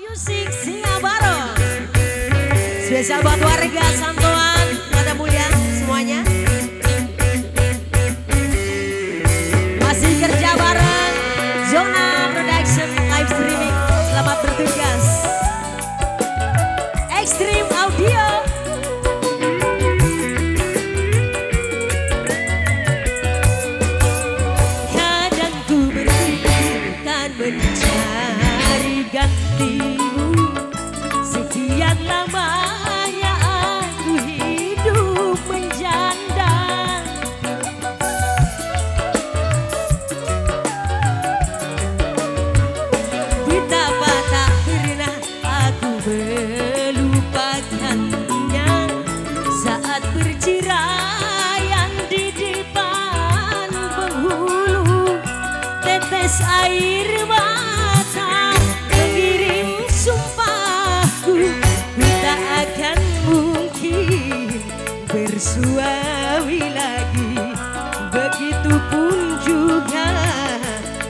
Music Singapura. Spesial buat warga Santoan, pada mulia semuanya. Masih kerja bareng Zona Production live streaming. Selamat bertugas. Extreme Audio. Kadang ku berpikir kan mencari gantimu. Sekian lamanya aku hidup menjanda. Betapa tak pernah aku melupakannya saat perceraian di depan penghulu. Tetes air mata mengirim sumpahku, ku tak akan mungkin bersuami lagi. Begitupun juga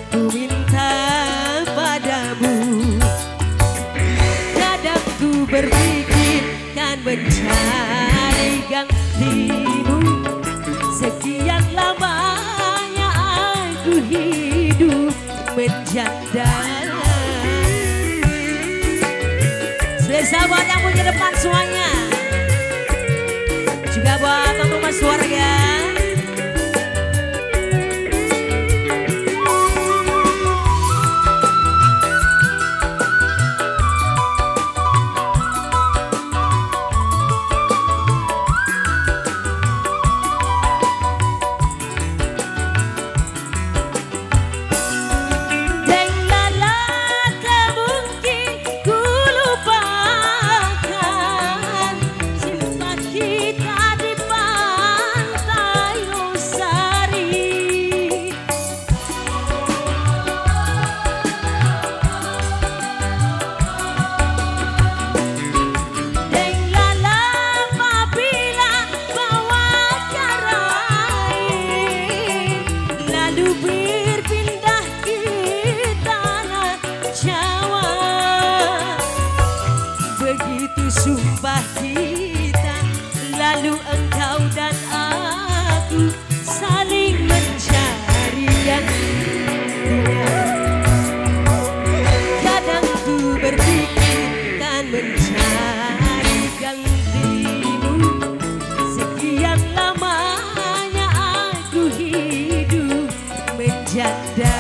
ku minta padamu. Kadang ku berpikir kan mencari gantimu. Sekian lamanya aku hidup menjanda. Spesial buat yang punya depan semuanya, juga buat untuk mas warga. Berpindah ke tanah Jawa, begitu sumpah kita, lalu engkau dan aku saling mencari gantinya. Kadang ku berpikir kan mencari gantimu. Sekian lamanya aku hidup menjanda.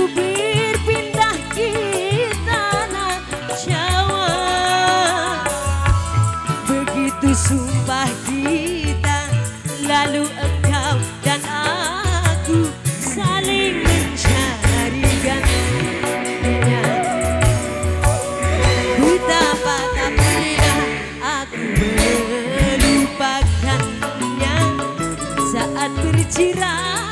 Berpindah ke tanah Jawa, begitu sumpah kita, lalu engkau dan aku saling mencari gantinya. Betapa tak pernah aku melupakannya saat bercerai